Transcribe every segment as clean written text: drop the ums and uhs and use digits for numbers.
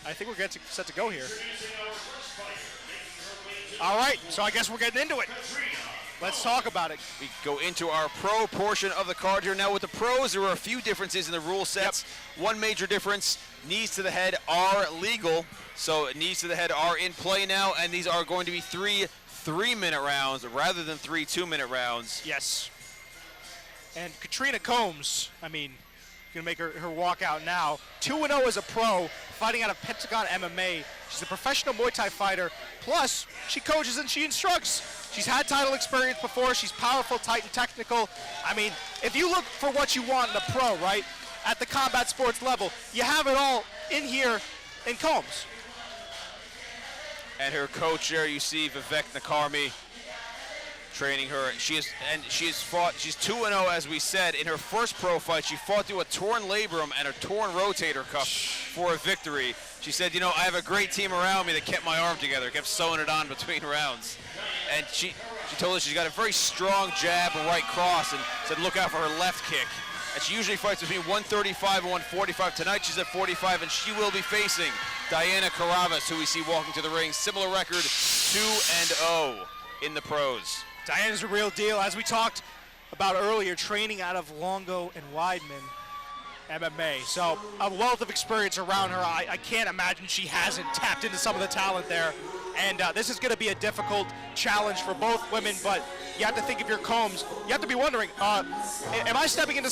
I think we're set to go here. All right, so I guess we're getting into it. Let's talk about it. We go into our pro portion of the card here. Now with the pros, there are a few differences in the rule sets. Yep. One major difference, knees to the head are legal. So knees to the head are in play now, and these are going to be 3 3-minute rounds rather than 3 2-minute rounds. Yes. And Katrina Combs, I mean, going to make her walk out now. 2-0 as a pro, fighting out of Pentagon MMA. She's a professional Muay Thai fighter. Plus, she coaches and she instructs. She's had title experience before. She's powerful, tight, and technical. I mean, if you look for what you want in a pro, right, at the combat sports level, you have it all in here in Combs. And her coach there, you see Vivek Nakarmi training her. She's 2-0, as we said. In her first pro fight, she fought through a torn labrum and a torn rotator cuff for a victory. She said, you know, I have a great team around me that kept my arm together, kept sewing it on between rounds. And she told us she's got a very strong jab and right cross, and said look out for her left kick. And she usually fights between 135 and 145. Tonight she's at 45, and she will be facing Dianna Karavas, who we see walking to the ring. Similar record, 2-0 in the pros. Diana's a real deal. As we talked about earlier, training out of Longo and Weidman MMA. So a wealth of experience around her. I can't imagine she hasn't tapped into some of the talent there. And this is going to be a difficult challenge for both women, but you have to think if you're Combs, you have to be wondering, am I stepping into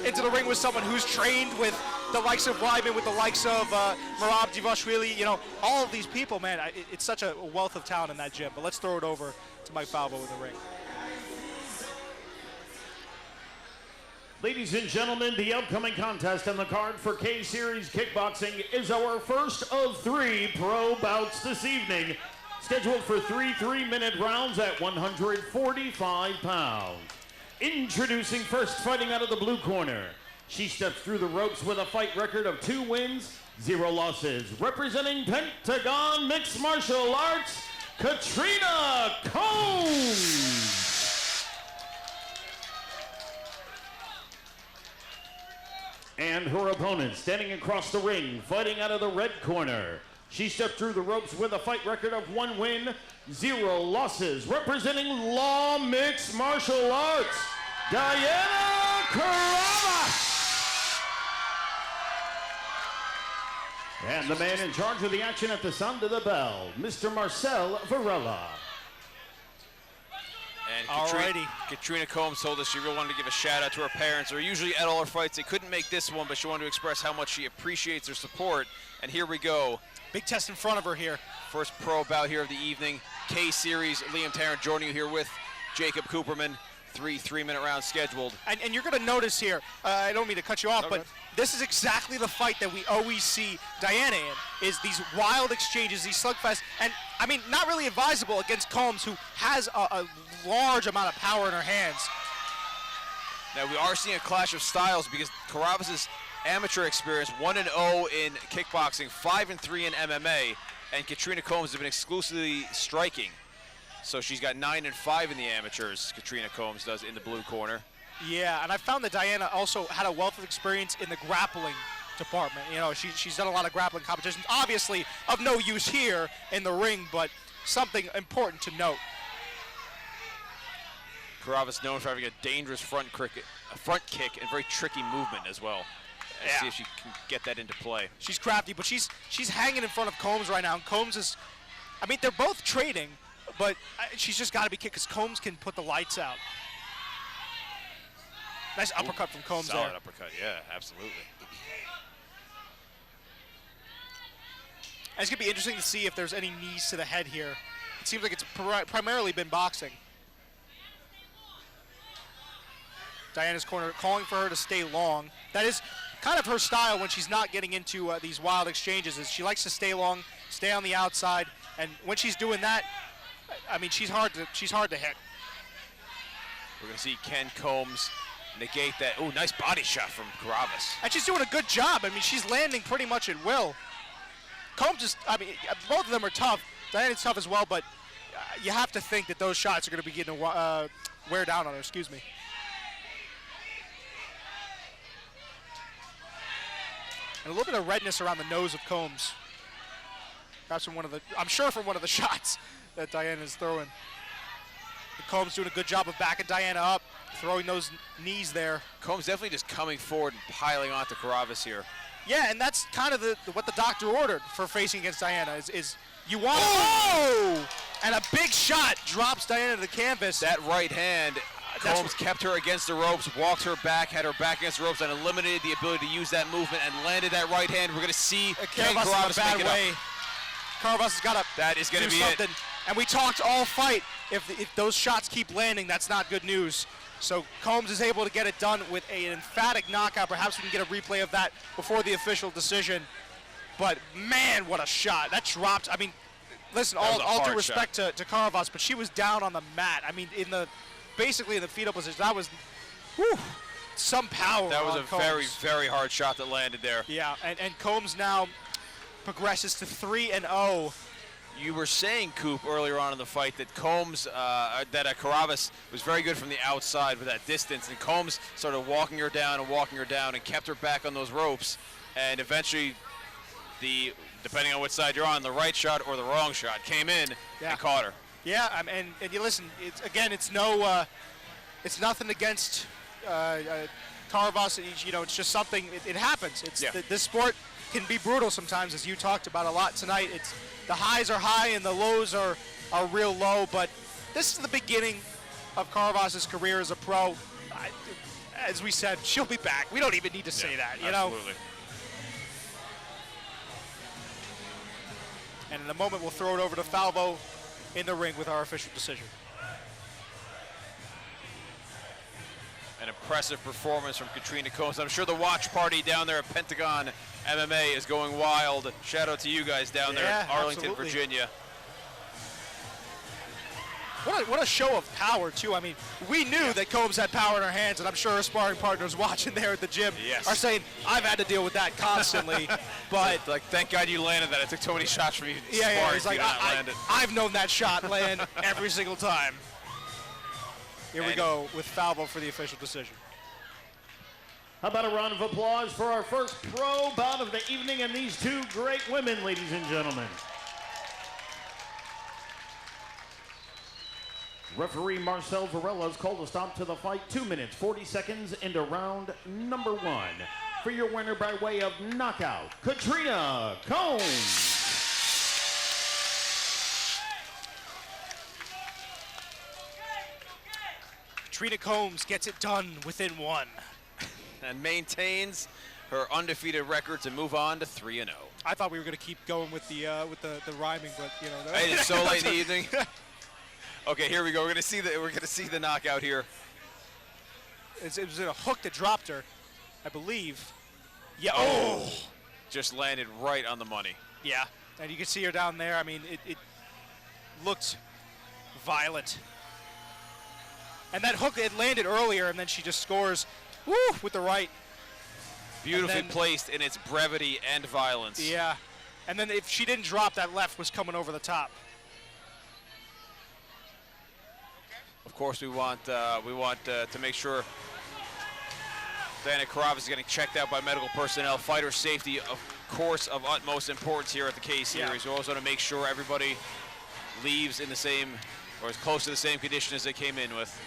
into the ring with someone who's trained with the likes of Weidman, with the likes of Merab Divashvili, you know, all of these people, man, it's such a wealth of talent in that gym. But let's throw it over to Mike Falvo in the ring. Ladies and gentlemen, the upcoming contest on the card for K-Series Kickboxing is our first of 3 pro bouts this evening, scheduled for 3 3-minute rounds at 145 pounds. Introducing first, fighting out of the blue corner. She steps through the ropes with a fight record of 2 wins, 0 losses. Representing Pentagon Mixed Martial Arts, Katrina Combs. And her opponent, standing across the ring, fighting out of the red corner. She stepped through the ropes with a fight record of 1 win, 0 losses. Representing Law Mixed Martial Arts, Dianna Karavas. And the man in charge of the action at the sound of the bell, Mr. Marcel Varela. And Katrina Combs told us she really wanted to give a shout out to her parents. They're usually at all her fights. They couldn't make this one, but she wanted to express how much she appreciates their support. And here we go. Big test in front of her here. First pro bout here of the evening. K-Series, Liam Tarrant joining you here with Jacob Cooperman. 3 3-minute rounds scheduled. And you're going to notice here, I don't mean to cut you off, but this is exactly the fight that we always see Dianna in, is these wild exchanges, these slugfests. And, I mean, not really advisable against Combs, who has a large amount of power in her hands. Now, we are seeing a clash of styles because Karavas' amateur experience, 1-0 in kickboxing, 5-3 in MMA, and Katrina Combs has been exclusively striking. So she's got 9-5 in the amateurs, Katrina Combs does, in the blue corner. Yeah, and I found that Dianna also had a wealth of experience in the grappling department. You know, she's done a lot of grappling competitions. Obviously, of no use here in the ring, but something important to note. Karavas known for having a dangerous front kick and very tricky movement as well. Let's see if she can get that into play. She's crafty, but she's hanging in front of Combs right now. And Combs is, I mean, they're both trading, but she's just got to be kicked because Combs can put the lights out. Nice uppercut from Combs there. Solid uppercut, yeah, absolutely. And it's going to be interesting to see if there's any knees to the head here. It seems like it's primarily been boxing. Diana's corner calling for her to stay long. That is kind of her style when she's not getting into these wild exchanges. Is she likes to stay long, stay on the outside, and when she's doing that, I mean, she's hard to hit. We're going to see Ken Combs negate that. Oh, nice body shot from Karavas. And she's doing a good job. I mean, she's landing pretty much at will. Combs is, I mean, both of them are tough. Diana's tough as well, but you have to think that those shots are going to be getting wear down on her, excuse me. And a little bit of redness around the nose of Combs. Perhaps from I'm sure from one of the shots that Dianna is throwing. And Combs doing a good job of backing Dianna up, throwing those knees there. Combs definitely just coming forward and piling onto Karavas here. Yeah, and that's kind of what the doctor ordered for facing against Dianna is you want to, oh! And a big shot drops Dianna to the canvas. That right hand, Combs kept her against the ropes, walked her back, had her back against the ropes, and eliminated the ability to use that movement and landed that right hand. We're going to see Karavas in a bad way. Karavas has got to That is going to be something. it. And we talked all fight. If those shots keep landing, that's not good news. So Combs is able to get it done with an emphatic knockout. Perhaps we can get a replay of that before the official decision. But man, what a shot. That dropped. I mean, listen, all due respect to Karavas, but she was down on the mat. I mean, basically in the fetal position. That was some power. That was on a Combs. very, very hard shot that landed there. Yeah, and Combs now progresses to 3-0. You were saying, Coop, earlier on in the fight that Combs, Karavas was very good from the outside with that distance, and Combs started walking her down and kept her back on those ropes, and eventually, depending on which side you're on, the right shot or the wrong shot came in and caught her. Yeah, and you listen. It's nothing against Karavas. It's just something. It happens. This sport can be brutal sometimes, as you talked about a lot tonight. The highs are high and the lows are real low, but this is the beginning of Karavas' career as a pro. As we said, she'll be back. We don't even need to say that, you know. Absolutely. And in a moment, we'll throw it over to Falvo in the ring with our official decision. An impressive performance from Katrina Combs. I'm sure the watch party down there at Pentagon MMA is going wild. Shout out to you guys down there in Arlington, absolutely. Virginia. What a show of power, too. I mean, we knew that Combs had power in her hands, and I'm sure her sparring partners watching there at the gym are saying, I've had to deal with that constantly. But thank God you landed that. It took so many shots from you. He's like, I've known that shot land every single time. Here we go with Falvo for the official decision. How about a round of applause for our first pro bout of the evening and these two great women, ladies and gentlemen. Referee Marcel Varela has called a stop to the fight. 2 minutes, 40 seconds into round number 1. For your winner by way of knockout, Katrina Combs. Katrina Combs gets it done within 1. And maintains her undefeated record to move on to 3-0. I thought we were going to keep going with the rhyming, but you know. Hey, it's so late in the evening. Okay, here we go. We're going to see the knockout here. It was a hook that dropped her, I believe. Yeah. Oh! Just landed right on the money. Yeah, and you can see her down there. I mean, it looked violent. And that hook, it landed earlier, and then she just scores with the right. Beautifully placed in its brevity and violence. Yeah, and then if she didn't drop, that left was coming over the top. Of course, we want to make sure Dianna Karavas is getting checked out by medical personnel. Fighter safety, of course, of utmost importance here at the K-Series. We also want to make sure everybody leaves in the same or as close to the same condition as they came in with.